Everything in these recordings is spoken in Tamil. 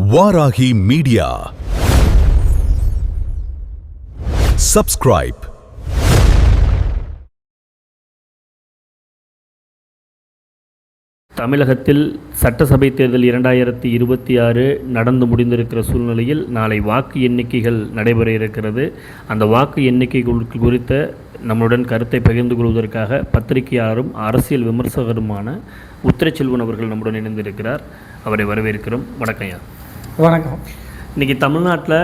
வாராகி மீடியா. சப்ஸ்கிரைப். தமிழகத்தில் சட்டசபை தேர்தல் 2026 நடந்து முடிந்திருக்கிற சூழ்நிலையில் நாளை வாக்கு எண்ணிக்கைகள் நடைபெற இருக்கிறது. அந்த வாக்கு எண்ணிக்கை குறித்த நம்முடன் கருத்தை பகிர்ந்து கொள்வதற்காக பத்திரிகையாளரும் அரசியல் விமர்சகருமான உத்திரச்செல்வன் அவர்கள் நம்முடன் இணைந்திருக்கிறார். அவரை வரவேற்கிறோம். வணக்கம். வணக்கம். இன்றைக்கி தமிழ்நாட்டில்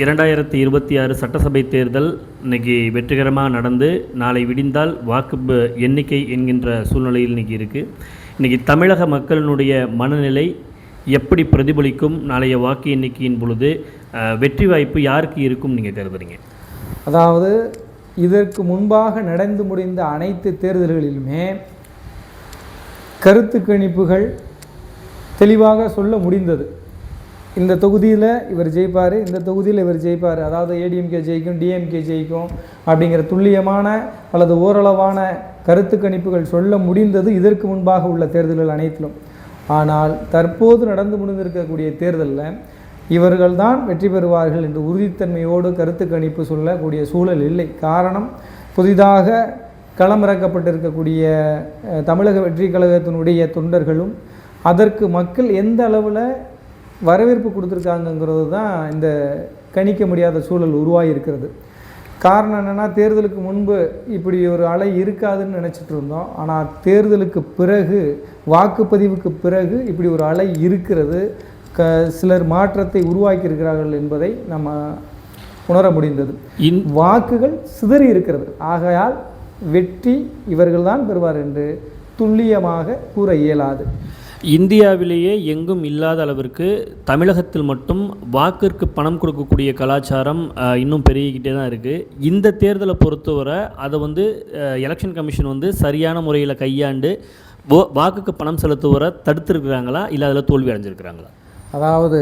2026 சட்டசபை தேர்தல் இன்றைக்கி வெற்றிகரமாக நடந்து நாளை விடிந்தால் வாக்கு எண்ணிக்கை என்கின்ற சூழ்நிலையில் இன்றைக்கி இருக்குது. இன்றைக்கி தமிழக மக்களினுடைய மனநிலை எப்படி பிரதிபலிக்கும்? நாளைய வாக்கு எண்ணிக்கையின் பொழுது வெற்றி வாய்ப்பு யாருக்கு இருக்கும் நீங்கள் கருதுறீங்க? அதாவது இதற்கு முன்பாக நடந்து முடிந்த அனைத்து தேர்தல்களிலுமே கருத்து கணிப்புகள் தெளிவாக சொல்ல முடிந்தது. இந்த தொகுதியில் இவர் ஜெயிப்பார், இந்த தொகுதியில் இவர் ஜெயிப்பார், அதாவது ஏடிஎம்கே ஜெயிக்கும், டிஎம்கே ஜெயிக்கும் அப்படிங்கிற துல்லியமான அல்லது ஓரளவான கருத்து கணிப்புகள் சொல்ல முடிந்தது இதற்கு முன்பாக உள்ள தேர்தல்கள் அனைத்திலும். ஆனால் தற்போது நடந்து முடிந்திருக்கக்கூடிய தேர்தலில் இவர்கள்தான் வெற்றி பெறுவார்கள் என்று உறுதித்தன்மையோடு கருத்து கணிப்பு சொல்லக்கூடிய சூழல் இல்லை. காரணம், புதிதாக களமிறக்கப்பட்டிருக்கக்கூடிய தமிழக வெற்றி கழகத்தினுடைய தொண்டர்களும் அதற்கு மக்கள் எந்த அளவில் வரவேற்பு கொடுத்துருக்காங்கங்கிறது தான் இந்த கணிக்க முடியாத சூழல் உருவாகி இருக்கிறது. காரணம் என்னென்னா, தேர்தலுக்கு முன்பு இப்படி ஒரு அலை இருக்காதுன்னு நினச்சிட்டு இருந்தோம். ஆனால் தேர்தலுக்கு பிறகு, வாக்குப்பதிவுக்கு பிறகு இப்படி ஒரு அலை இருக்கிறது. சிலர் மாற்றத்தை உருவாக்கி இருக்கிறார்கள் என்பதை நம்ம உணர முடிந்தது. வாக்குகள் சிதறி இருக்கிறது. ஆகையால் வெற்றி இவர்கள்தான் பெறுவார் என்று துல்லியமாக கூற இயலாது. இந்தியாவிலேயே எங்கும் இல்லாத அளவிற்கு தமிழகத்தில் மட்டும் வாக்கிற்கு பணம் கொடுக்கக்கூடிய கலாச்சாரம் இன்னும் பெருகிக்கிட்டே தான் இருக்குது. இந்த தேர்தலை பொறுத்தவரை அதை எலெக்ஷன் கமிஷன் சரியான முறையில் கையாண்டு வாக்குக்கு பணம் செலுத்துவரை தடுத்துருக்குறாங்களா, இல்லை அதில் தோல்வி அடைஞ்சிருக்கிறாங்களா? அதாவது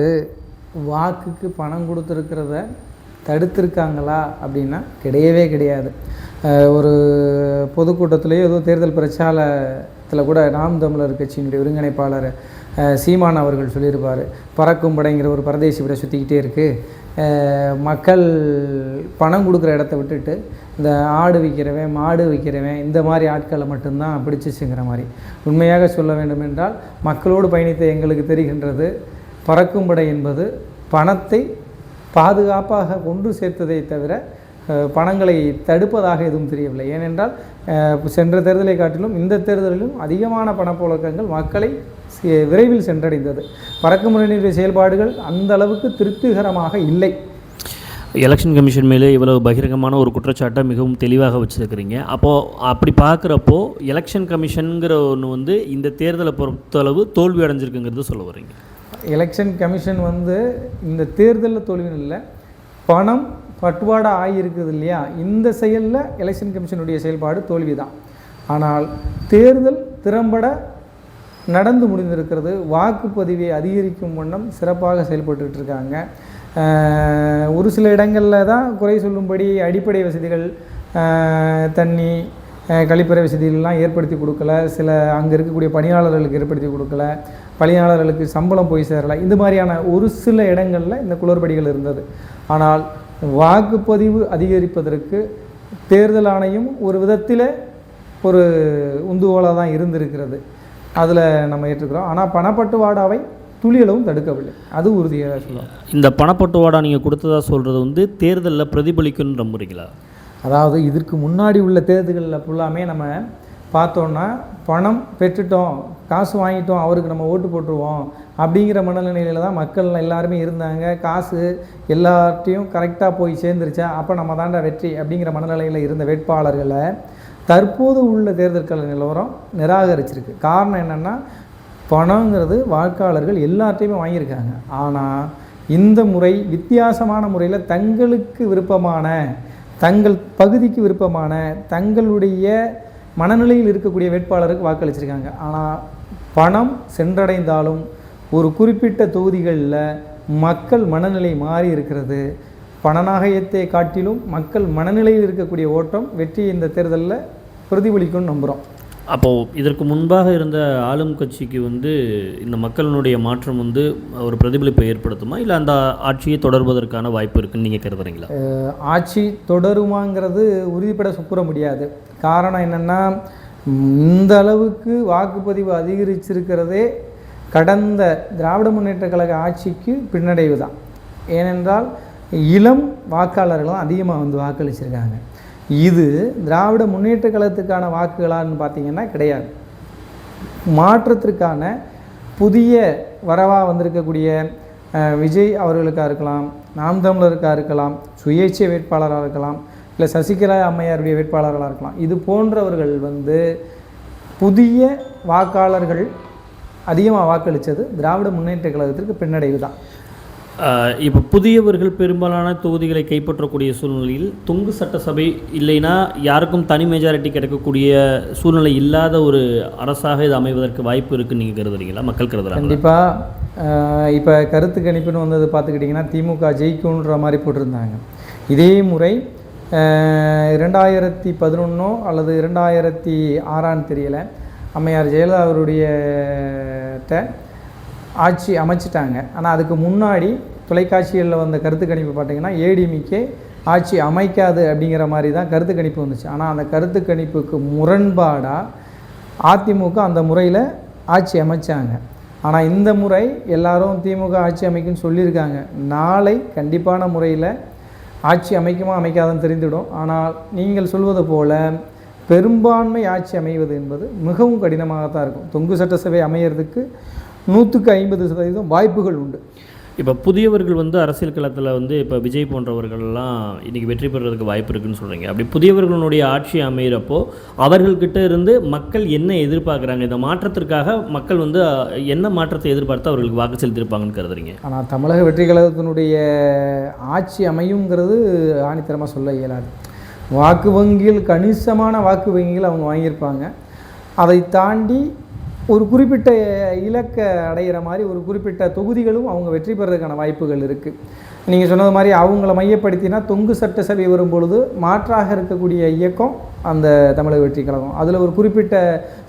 வாக்குக்கு பணம் கொடுத்துருக்கிறத தடுத்திருக்காங்களா அப்படின்னா கிடையவே கிடையாது. ஒரு பொதுக்கூட்டத்திலேயோ ஏதோ தேர்தல் பிரச்சாரத்தில் கூட நாம் தமிழர் கட்சியினுடைய ஒருங்கிணைப்பாளர் சீமான் அவர்கள் சொல்லியிருப்பார், பறக்கும் படைங்கிற ஒரு பரதேசி விட சுற்றிக்கிட்டே இருக்குது, மக்கள் பணம் கொடுக்குற இடத்த விட்டுட்டு இந்த ஆடு விற்கிறவன், மாடு விற்கிறவன், இந்த மாதிரி ஆட்களை மட்டும்தான் பிடிச்சிச்சுங்கிற மாதிரி. உண்மையாக சொல்ல வேண்டும் என்றால், மக்களோடு பயணித்த எங்களுக்கு தெரிகின்றது, பறக்கும் படை என்பது பணத்தை பாதுகாப்பாக கொண்டு சேர்த்ததை தவிர பணங்களை தடுப்பதாக எதுவும் தெரியவில்லை. ஏனென்றால் சென்ற தேர்தலை காட்டிலும் இந்த தேர்தலிலும் அதிகமான பணப்புழக்கங்கள் மக்களை விரைவில் சென்றடைந்தது. பறக்கும் முறையினுடைய செயல்பாடுகள் அந்த அளவுக்கு திருப்திகரமாக இல்லை. எலெக்ஷன் கமிஷன் மேலே இவ்வளவு பகிரங்கமான ஒரு குற்றச்சாட்டை மிகவும் தெளிவாக வச்சுருக்கிறீங்க. அப்போது அப்படி பார்க்குறப்போ எலெக்ஷன் கமிஷனுங்கிற ஒன்று இந்த தேர்தலை பொறுத்தளவு தோல்வி அடைஞ்சிருக்குங்கிறது சொல்ல வரீங்க? எலெக்ஷன் கமிஷன் இந்த தேர்தலில் தோல்வின்னு இல்லை, பணம் பட்டுவாடா ஆகியிருக்குது இல்லையா, இந்த செயலில் எலெக்ஷன் கமிஷனுடைய செயல்பாடு தோல்வி தான். ஆனால் தேர்தல் திறம்பட நடந்து முடிந்திருக்கிறது. வாக்குப்பதிவை அதிகரிக்கும் வண்ணம் சிறப்பாக செயல்பட்டுக்கிட்டு இருக்காங்க. ஒரு சில இடங்களில் தான் குறை சொல்லும்படி அடிப்படை வசதிகள், தண்ணி, கழிப்பறை வசதிகள்லாம் ஏற்படுத்தி கொடுக்கல, சில அங்கே இருக்கக்கூடிய பணியாளர்களுக்கு ஏற்படுத்தி கொடுக்கல, பணியாளர்களுக்கு சம்பளம் போய் சேரலை, இந்த மாதிரியான ஒரு சில இடங்களில் இந்த குளறுபடிகள் இருந்தது. ஆனால் வாக்குப்பதிவு அதிகரிப்பதற்கு தேர்தல் ஆணையம் ஒரு விதத்தில் ஒரு உந்துகோலாக தான் இருந்திருக்கிறது. அதில் நம்ம ஏற்றுக்கிறோம். ஆனால் பணப்பட்டுவாடாவை துளியளவும் தடுக்கவில்லை, அது உறுதியாக சொல்லலாம். இந்த பணப்பட்டுவாடா நீங்கள் கொடுத்ததா சொல்கிறது தேர்தலில் பிரதிபலிக்குன்னு நம்புறீங்களா? அதாவது இதற்கு முன்னாடி உள்ள தேர்தல்களில் ஃபுல்லாமே நம்ம பார்த்தோன்னா, பணம் பெற்றுட்டோம், காசு வாங்கிட்டோம், அவருக்கு நம்ம ஓட்டு போட்டுருவோம் அப்படிங்கிற மனநிலையில் தான் மக்கள் எல்லாருமே இருந்தாங்க. காசு எல்லார்ட்டையும் கரெக்டாக போய் சேர்ந்துருச்சா, அப்போ நம்ம தாண்டா வெற்றி அப்படிங்கிற மனநிலையில் இருந்த வேட்பாளர்களை தற்போது உள்ள தேர்தல் நிலவரம் நிராகரிச்சிருக்கு. காரணம் என்னென்னா, பணங்கிறது வாக்காளர்கள் எல்லார்ட்டையுமே வாங்கியிருக்காங்க. ஆனால் இந்த முறை வித்தியாசமான முறையில் தங்களுக்கு விருப்பமான, தங்கள் பகுதிக்கு விருப்பமான, தங்களுடைய மனநிலையில் இருக்கக்கூடிய வேட்பாளருக்கு வாக்களிச்சிருக்காங்க. ஆனால் பணம் சென்றடைந்தாலும் ஒரு குறிப்பிட்ட தொகுதிகளில் மக்கள் மனநிலை மாறி இருக்கிறது. பணநாயகத்தை காட்டிலும் மக்கள் மனநிலையில் இருக்கக்கூடிய ஓட்டம் வெற்றி இந்த தேர்தலில் பிரதிபலிக்கும்னு நம்புகிறோம். அப்போது இதற்கு முன்பாக இருந்த ஆளும் கட்சிக்கு வந்து இந்த மக்களினுடைய மாற்றம் வந்து ஒரு பிரதிபலிப்பை ஏற்படுத்துமா, இல்லை அந்த ஆட்சியை தொடர்வதற்கான வாய்ப்பு இருக்குன்னு நீங்கள் கருதுறீங்களா? ஆட்சி தொடருமாங்கிறது உறுதிப்பட கூற முடியாது. காரணம் என்னென்னா, இந்த அளவுக்கு வாக்குப்பதிவு அதிகரிச்சிருக்கிறதே கடந்த திராவிட முன்னேற்ற கழக ஆட்சிக்கு பின்னடைவு தான். ஏனென்றால் இளம் வாக்காளர்கள் தான் அதிகமாக வந்து வாக்களிச்சிருக்காங்க. இது திராவிட முன்னேற்ற கழகத்துக்கான வாக்குகளான்னு பார்த்தீங்கன்னா கிடையாது. மாற்றத்திற்கான புதிய வரவாக வந்திருக்கக்கூடிய விஜய் அவர்களுக்காக இருக்கலாம், நாம் தமிழருக்காக இருக்கலாம், சுயேட்சை வேட்பாளராக இருக்கலாம், இல்லை சசிகலா அம்மையாருடைய வேட்பாளர்களாக இருக்கலாம். இது போன்றவர்கள் வந்து புதிய வாக்காளர்கள் அதிகமாக வாக்களித்தது திராவிட முன்னேற்ற கழகத்திற்கு பின்னடைவு தான். இப்போ புதியவர்கள் பெரும்பாலான தொகுதிகளை கைப்பற்றக்கூடிய சூழ்நிலையில் தொங்கு சட்டசபை இல்லைன்னா யாருக்கும் தனி மெஜாரிட்டி கிடைக்கக்கூடிய சூழ்நிலை இல்லாத ஒரு அரசாக இது அமைவதற்கு வாய்ப்பு இருக்குன்னு நீங்கள் கருதுறீங்களா, மக்கள் கருதுறாங்க? கண்டிப்பாக. இப்போ கருத்து கணிப்புன்னு வந்தது பார்த்துக்கிட்டிங்கன்னா திமுக ஜெயிக்கும்ன்ற மாதிரி போட்டிருந்தாங்க. இதே முறை 2011 அல்லது 2006 தெரியலை, அம்மையார் ஜெயலலிதா அவருடைய ஆட்சி அமைச்சிட்டாங்க. ஆனால் அதுக்கு முன்னாடி தொலைக்காட்சிகளில் வந்த கருத்து கணிப்பு பார்த்திங்கன்னா ஏடிஎம்கே ஆட்சி அமைக்காது அப்படிங்கிற மாதிரி தான் கருத்து கணிப்பு வந்துச்சு. ஆனால் அந்த கருத்து கணிப்புக்கு முரண்பாடாக அதிமுக அந்த முறையில் ஆட்சி அமைச்சாங்க. ஆனால் இந்த முறை எல்லாரும் திமுக ஆட்சி அமைக்குன்னு சொல்லியிருக்காங்க. நாளை கண்டிப்பான முறையில் ஆட்சி அமைக்குமா அமைக்காதுன்னு தெரிந்துவிடும். ஆனால் நீங்கள் சொல்வது போல் பெரும்பான்மை ஆட்சி அமைவது என்பது மிகவும் கடினமாகத்தான் இருக்கும். தொங்கு சட்டசபை அமையிறதுக்கு 150% வாய்ப்புகள் உண்டு. இப்போ புதியவர்கள் வந்து அரசியல் களத்தில் வந்து இப்போ விஜய் போன்றவர்கள்லாம் இன்றைக்கி வெற்றி பெறுறதுக்கு வாய்ப்பு இருக்குதுன்னு சொல்கிறீங்க. அப்படி புதியவர்களுடைய ஆட்சி அமைகிறப்போ அவர்கள்கிட்ட இருந்து மக்கள் என்ன எதிர்பார்க்குறாங்க, இந்த மாற்றத்திற்காக மக்கள் வந்து என்ன மாற்றத்தை எதிர்பார்த்து அவர்களுக்கு வாக்கு செலுத்தியிருப்பாங்கன்னு கருதுறீங்க? ஆனால் தமிழக வெற்றி கழகத்தினுடைய ஆட்சி அமையுங்கிறது ஆணித்தரமாக சொல்ல இயலாது. வாக்கு வங்கியில் கணிசமான வாக்கு வங்கிகள் அவங்க வாங்கியிருப்பாங்க. அதை தாண்டி ஒரு குறிப்பிட்ட இலக்கை அடைகிற மாதிரி ஒரு குறிப்பிட்ட தொகுதிகளும் அவங்க வெற்றி பெறதுக்கான வாய்ப்புகள் இருக்குது. நீங்கள் சொன்னது மாதிரி அவங்கள மையப்படுத்தினா தொங்கு சட்டசபை வரும்பொழுது மாற்றாக இருக்கக்கூடிய இயக்கம் அந்த தமிழக வெற்றி கழகம். அதில் ஒரு குறிப்பிட்ட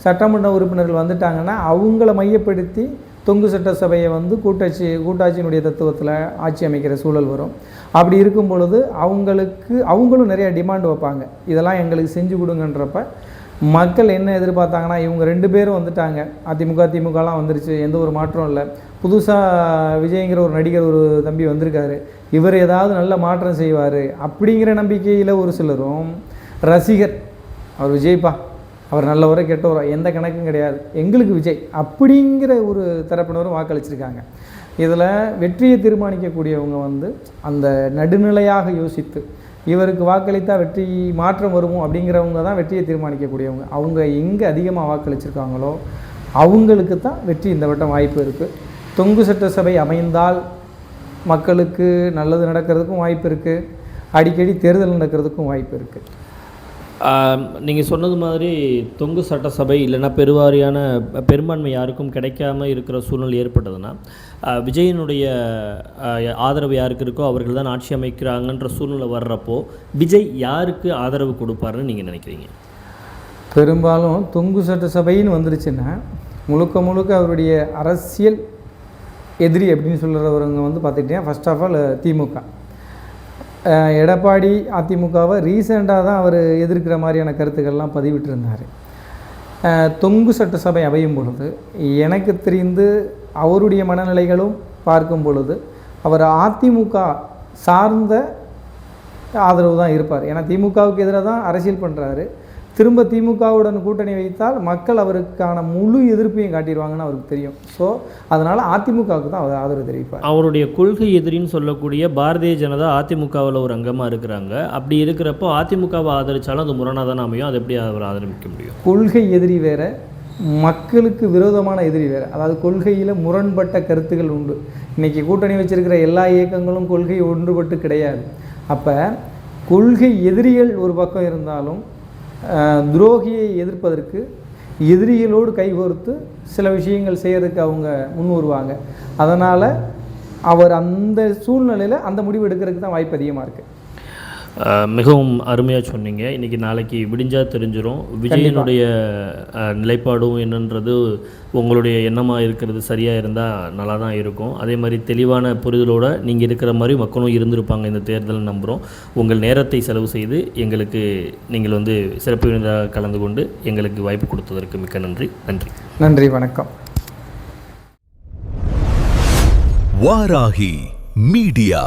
சட்டமன்ற உறுப்பினர்கள் வந்துட்டாங்கன்னா அவங்கள மையப்படுத்தி தொங்கு சட்டசபையை வந்து கூட்டாட்சியினுடைய தத்துவத்தில் ஆட்சி அமைக்கிற சூழல் வரும். அப்படி இருக்கும் பொழுது அவங்களும் நிறைய டிமாண்ட் வைப்பாங்க, இதெல்லாம் எங்களுக்கு செஞ்சு கொடுங்கன்றப்ப மக்கள் என்ன எதிர்பார்த்தாங்கன்னா, இவங்க 2 பேரும் வந்துட்டாங்க, அதிமுக திமுகலாம் வந்துருச்சு, எந்த ஒரு மாற்றம் இல்லை, புதுசாக விஜய்ங்கிற ஒரு நடிகர் ஒரு தம்பி வந்திருக்காரு, இவர் ஏதாவது நல்ல மாற்றம் செய்வார் அப்படிங்கிற நம்பிக்கையில் ஒரு சிலரும் ரசிகர் அவர் விஜய்ப்பா அவர் நல்லவரோ கெட்டவரோ எந்த கணக்கும் கிடையாது, எங்களுக்கு விஜய் அப்படிங்கிற ஒரு தரப்பினரும் வாக்களிச்சிருக்காங்க. இதில் வெற்றியை தீர்மானிக்கக்கூடியவங்க வந்து அந்த நடுநிலையாக யோசித்து இவருக்கு வாக்களித்தா வெற்றி மாற்றம் வருமோ அப்படிங்கிறவங்க தான் வெற்றியை தீர்மானிக்கக்கூடியவங்க. அவங்க எங்கே அதிகமாக வாக்களிச்சிருக்காங்களோ அவங்களுக்கு தான் வெற்றி இந்த வட்டம் வாய்ப்பு இருக்குது. தொங்கு சட்டசபை அமைந்தால் மக்களுக்கு நல்லது நடக்கிறதுக்கும் வாய்ப்பு இருக்குது, அடிக்கடி தேர்தல் நடக்கிறதுக்கும் வாய்ப்பு இருக்குது. நீங்கள் சொன்னது மாதிரி தொங்கு சட்டசபை இல்லைன்னா பெரும்பான்மை யாருக்கும் கிடைக்காம இருக்கிற சூழ்நிலை ஏற்பட்டதுன்னா விஜயனுடைய ஆதரவு யாருக்கு இருக்கோ அவர்கள் தான் ஆட்சி அமைக்கிறாங்கன்ற சூழ்நிலை வர்றப்போ விஜய் யாருக்கு ஆதரவு கொடுப்பாருன்னு நீங்கள் நினைக்கிறீங்க? பெரும்பாலும் தொங்கு சட்டசபைன்னு வந்துருச்சுன்னா முழுக்க அவருடைய அரசியல் எதிரி அப்படின்னு சொல்கிறவங்க வந்து பார்த்துக்கிட்டீங்கன்னா ஃபர்ஸ்ட் ஆஃப் ஆல் திமுக. எடப்பாடி அதிமுகவை ரீசெண்டாக தான் அவர் எதிர்க்கிற மாதிரியான கருத்துக்கள்லாம் பதிவிட்டிருந்தார். தொங்கு சட்டசபை அமையும் பொழுது எனக்கு தெரிந்து அவருடைய மனநிலைகளும் பார்க்கும் பொழுது அவர் அதிமுக சார்ந்த ஆதரவு தான் இருப்பார். ஏன்னா திமுகவுக்கு எதிராக தான் அரசியல் பண்ணுறாரு. திரும்ப திமுகவுடன் கூட்டணி வைத்தால் மக்கள் அவருக்கான முழு எதிர்ப்பையும் காட்டிடுவாங்கன்னு அவருக்கு தெரியும். ஸோ அதனால் அதிமுகவுக்கு தான் அவர் ஆதரவு தெரிவிப்பார். அவருடைய கொள்கை எதிரின்னு சொல்லக்கூடிய பாரதிய ஜனதா அதிமுகவில் ஒரு அங்கமாக இருக்கிறாங்க. அப்படி இருக்கிறப்போ அதிமுகவை ஆதரித்தாலும் அது முரணாக தான் அமையும். அது எப்படி அவர் ஆதரிக்க முடியும்? கொள்கை எதிரி வேறு, மக்களுக்கு விரோதமான எதிரி வேறு. அதாவது கொள்கையில் முரண்பட்ட கருத்துக்கள் உண்டு. இன்றைக்கி கூட்டணி வச்சிருக்கிற எல்லா இயக்கங்களும் கொள்கை ஒன்றுபட்டு கிடையாது. அப்போ கொள்கை எதிரிகள் ஒரு பக்கம் இருந்தாலும் துரோகியை எதிர்ப்பதற்கு எதிரிகளோடு கைகோர்த்து சில விஷயங்கள் செய்கிறதுக்கு அவங்க முன் வருவாங்க. அதனால் அவர் அந்த சூழ்நிலையில் அந்த முடிவு எடுக்கிறதுக்கு தான் வாய்ப்பு அதிகமாக இருக்குது. மிகவும் அருமையாக சொன்னீங்க. இன்றைக்கி நாளைக்கு விடிஞ்சால் தெரிஞ்சிடும். விஜயனுடைய நிலைப்பாடும் என்னன்றது உங்களுடைய எண்ணமாக இருக்கிறது சரியாக இருந்தால் நல்லா தான் இருக்கும். அதே மாதிரி தெளிவான புரிதலோடு நீங்கள் இருக்கிற மாதிரி மக்களும் இருந்திருப்பாங்க இந்த தேர்தல் நம்புகிறோம். உங்கள் நேரத்தை செலவு செய்து எங்களுக்கு நீங்கள் வந்து சிறப்பு விருந்தாக கலந்து கொண்டு எங்களுக்கு வாய்ப்பு கொடுத்ததற்கு மிக்க நன்றி. நன்றி, வணக்கம். வாராகி மீடியா.